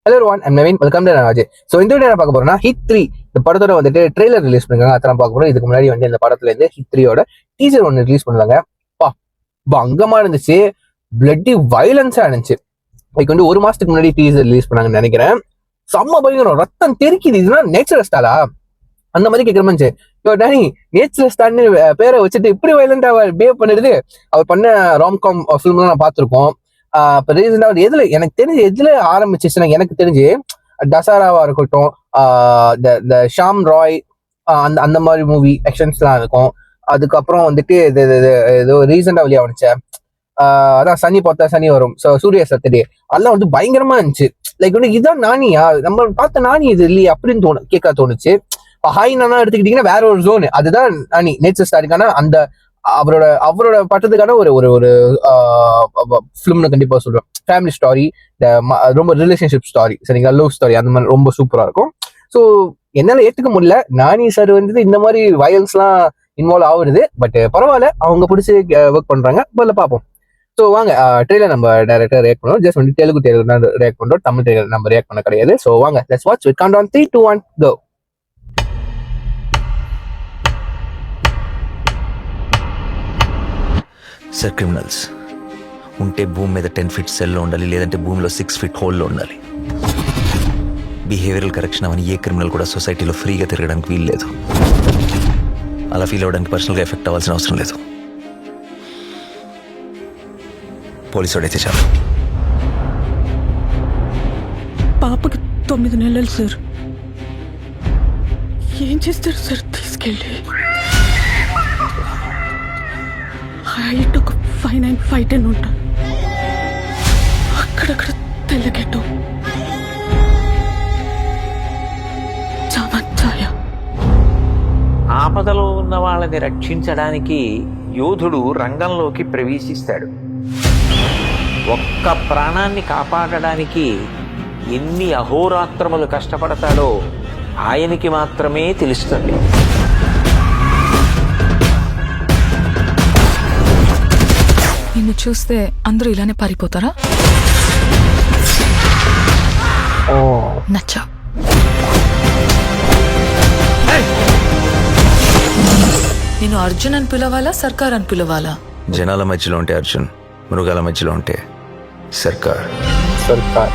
Hello one I'm Naveen, welcome to Raje. So இந்த video என்ன பார்க்க போறோம்னா ஹிட் 3 இந்த படத்தோட வந்துட்டு ட்ரெய்லர் ரிலீஸ் பண்ணிருக்காங்க. அதான் பார்க்க போறோம். இதுக்கு முன்னாடி வந்து இந்த படத்துல இருந்து ஹிட் 3யோட டீசர் ஒன்று ரிலீஸ் பண்ணாங்க. பா பங்கமா இருந்துச்சு, பிளட்டி வயலன்ஸா இருந்துச்சு. லைக் வந்து 1 மாசத்துக்கு முன்னாடி டீசர் ரிலீஸ் பண்ணாங்கன்னு நினைக்கிறேன். செம்ம பயங்கரம், ரத்தம் தெரிக்குது. இதுனா நேச்சுரல் ஸ்டாலா அந்த மாதிரி கேட்குற மாதிரி டானி நேச்சுரல் ஸ்டார்னு பேரை வச்சுட்டு இப்படி வயலண்டா பிஹேவ் பண்ணிடுது. அவர் பண்ண ராம்காம் ஃபிலிம் நான் பார்த்துருக்கோம். இப்போ ரீசெண்டா எதுல எனக்கு தெரிஞ்சு எதுல ஆரம்பிச்சிச்சுன்னா, எனக்கு தெரிஞ்சு தசாராவா இருக்கட்டும், இந்த ஷாம் ராய், அந்த அந்த மாதிரி மூவி ஆக்ஷன்ஸ்லாம் இருக்கும். அதுக்கப்புறம் வந்துட்டு ஏதோ ரீசெண்டா வெளியா வந்துச்சு, அதான் சனி பார்த்தா சனி வரும், ஸோ சூரிய சத்துடே, அதெல்லாம் வந்து பயங்கரமா இருந்துச்சு. லைக் வந்து இதான் நானியா, நம்ம பார்த்த நானி இது இல்லையா அப்படின்னு கேட்க தோணுச்சு. ஹாய் நானா எடுத்துக்கிட்டீங்கன்னா வேற ஒரு ஜோன், அதுதான் நானி நேச்சர் ஸ்டாருக்கான அந்த அவரோட பட்டத்துக்கான ஒரு ஒரு ஒரு ஃபிலிம்னு கண்டிப்பா சொல்லுவேன். ஃபேமிலி ஸ்டாரி, ரொம்ப ரிலேஷன்ஷிப் ஸ்டாரி, சரிங்களா, லவ் ஸ்டாரி, அந்த மாதிரி ரொம்ப சூப்பரா இருக்கும். ஸோ என்னால ஏத்துக்க முடியல, நானி சார் வந்து இந்த மாதிரி வயலன்ஸ்லாம் இன்வால்வ் ஆகுறது. பட் பரவாயில்ல, அவங்க பிடிச்சி ஒர்க் பண்றாங்க. முதல்ல பார்ப்போம். ஸோ வாங்க ட்ரெய்லர் நம்ம டைரக்டா ரியாக்ட் பண்ணுவோம். ஜஸ்ட் வந்து தெலுங்கு ட்ரெய்லர் ரியாக்ட் பண்றோம், தமிழ் ட்ரெய்லர் நம்ம ரியாக்ட் பண்ண கிடையாது. ஸோ வாங்க, let's watch. Count on 3, 2, 1 go. Sir criminals ఉంటే భూమి మీద 10 ఫీట్ సెల్లో ఉండాలి, లేదంటే భూమిలో 6 ఫీట్ హోల్లో ఉండాలి. బిహేవియరల్ కరెక్షన్ అవని ఏ క్రిమినల్ కూడా సొసైటీలో ఫ్రీగా తిరగడానికి వీలు లేదు. అలా ఫీల్ అవ్వడానికి పర్సనల్గా ఎఫెక్ట్ అవ్వాల్సిన అవసరం లేదు. పోలీసు వాడైతే చాలు. పాపకి 9 నెలలు సార్. ఏం చేస్తారు సార్ తీసుకెళ్ళి? హైట్ ఒక 5'9", 5'10" ఉంటాను. అక్కడక్కడ తెల్లగెట్టు, చామచ్చాయ. ఆపదలో ఉన్న వాళ్ళని రక్షించడానికి యోధుడు రంగంలోకి ప్రవేశిస్తాడు. ఒక్క ప్రాణాన్ని కాపాడడానికి ఎన్ని అహోరాత్రములు కష్టపడతాడో ఆయనకి మాత్రమే తెలుస్తుంది. నిన్ను చూస్తే అందరూ ఇలానే పారిపోతారా? నచ్చా. నేను అర్జున్ అని పిలవాలా, సర్కార్ అని పిలవాలా? జనాల మధ్యలో ఉంటే అర్జున్, మృగాల మధ్యలో ఉంటే సర్కార్. సర్కార్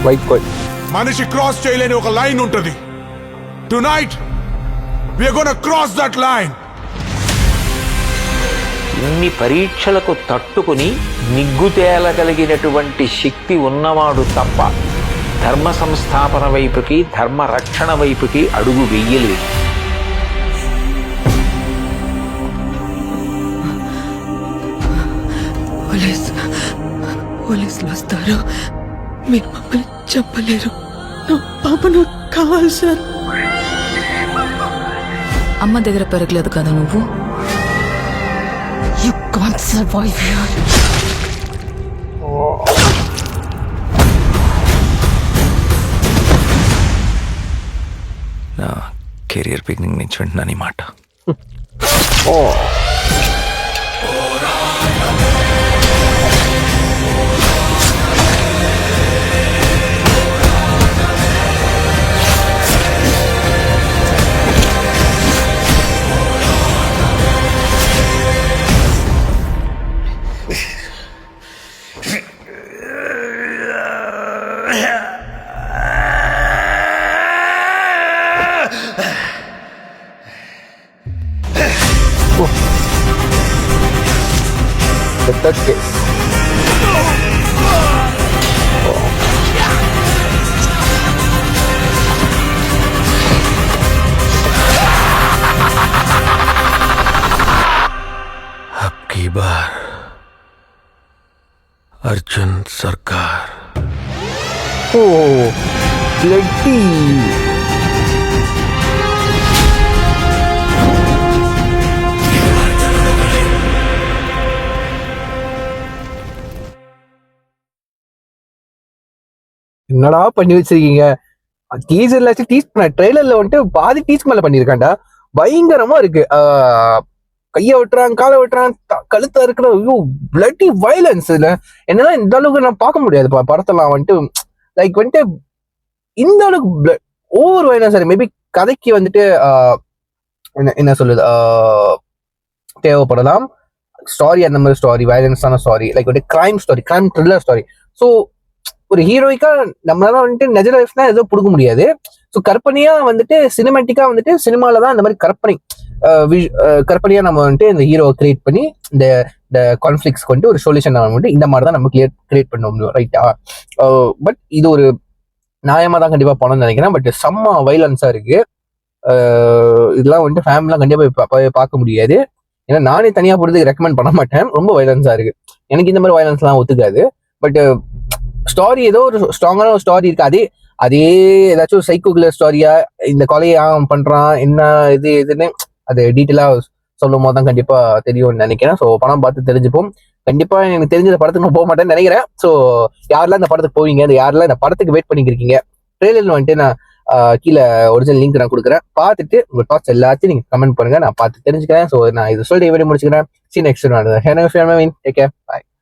వైట్ కోట్. మనిషి క్రాస్ చేయలేని ఒక లైన్ ఉంటుంది. Tonight, we are going to cross that line. ఇన్ని పరీక్షలకు తట్టుకుని నిగ్గు తేలగలిగినటువంటి శక్తి ఉన్నవాడు తప్ప ధర్మ సంస్థాపన వైపుకి, ధర్మ రక్షణ వైపుకి అడుగు వెయ్యలేదు. పోలీసులు వస్తారు, మీరు మమ్మల్ని చెప్పలేరు. నా పాప నాకు కావాలి సార్. అమ్మ దగ్గర పెరగలేదు కదా నువ్వు. You can't survive here. నా కెరియర్ బిగినింగ్ నుంచి వింటున్నాను ఈ మాట. The third case. अब की बार अर्जुन सरकार. Oh, bloody. என்னடா பண்ணி வச்சிருக்கீங்க? டீசர்ல டீஸ் பண்ண ட்ரெய்லர்ல வந்துட்டு பாதி டீச் மேல பண்ணிருக்காண்டா. பயங்கரமா இருக்கு. கையை வெட்டுறான், காலை வெட்டுறான், கழுத்தை இருக்கிற பிளட்டி வயலன்ஸ். இல்ல என்னால இந்த அளவுக்கு நான் பார்க்க முடியாது படத்தெல்லாம் வந்துட்டு. லைக் வந்துட்டு இந்த அளவுக்கு ஓவர் வயலன்ஸ். மேபி கதைக்கு வந்துட்டு என்ன சொல்லுது தேவைப்படலாம். ஸ்டாரி அந்த மாதிரி ஸ்டாரி, வயலன்ஸான ஸ்டாரி, லைக் வந்துட்டு கிரைம் ஸ்டாரி, கிரைம் த்ரில்லர் ஸ்டாரி. ஸோ ஒரு ஹீரோயிக்கா நம்மளால வந்துட்டு நிஜ லைஃப்னா ஏதோ கொடுக்க முடியாது. ஸோ கற்பனையா வந்துட்டு சினிமேட்டிக்கா வந்துட்டு சினிமால தான் இந்த மாதிரி கற்பனையா நம்ம வந்துட்டு இந்த ஹீரோவை கிரியேட் பண்ணி இந்த கான்ஃபிளிக்ஸ் கொண்டு ஒரு சொல்யூஷன் வந்துட்டு இந்த மாதிரி தான் நம்ம கிரியேட் பண்ண முடியும், ரைட்டா? பட் இது ஒரு நியாயமா தான் கண்டிப்பா போனோம்னு நினைக்கிறேன். பட் செம்ம வைலன்ஸா இருக்கு. இதெல்லாம் வந்துட்டு ஃபேமிலிலாம் கண்டிப்பா பார்க்க முடியாது. ஏன்னா நானே தனியா போறதுக்கு ரெக்கமெண்ட் பண்ண மாட்டேன். ரொம்ப வைலன்ஸா இருக்கு. எனக்கு இந்த மாதிரி வைலன்ஸ் எல்லாம் ஒத்துக்காது. பட் ஸ்டாரி ஏதோ ஒரு ஸ்ட்ராங்கான ஒரு ஸ்டாரி இருக்கு. அதே ஏதாச்சும் ஒரு சைக்கோ கில்லர் ஸ்டாரியா, இந்த கொலையை பண்றான் என்ன இதுன்னு அது டீட்டெயிலா சொல்லும் போது தான் கண்டிப்பா தெரியும்னு நினைக்கிறேன். ஸோ படம் பார்த்து தெரிஞ்சுப்போம். கண்டிப்பா எனக்கு தெரிஞ்ச படத்துக்கு நான் போக மாட்டேன்னு நினைக்கிறேன். ஸோ யாரெல்லாம் இந்த படத்துக்கு போவீங்க, யாரெல்லாம் இந்த படத்துக்கு வெயிட் பண்ணிருக்கீங்க, ட்ரெய்லர்ல வந்துட்டு நான் கீழே ஒரிஜினல் லிங்க் நான் கொடுக்குறேன். பார்த்துட்டு உங்க தாட்ஸ் எல்லாத்தையும் நீங்க கமெண்ட் பண்ணுங்க, நான் பார்த்து தெரிஞ்சுக்கிறேன். ஸோ நான் இது சொல்லிட்டு வீடியோ முடிச்சுக்கிறேன். See you next one. Take care. Bye.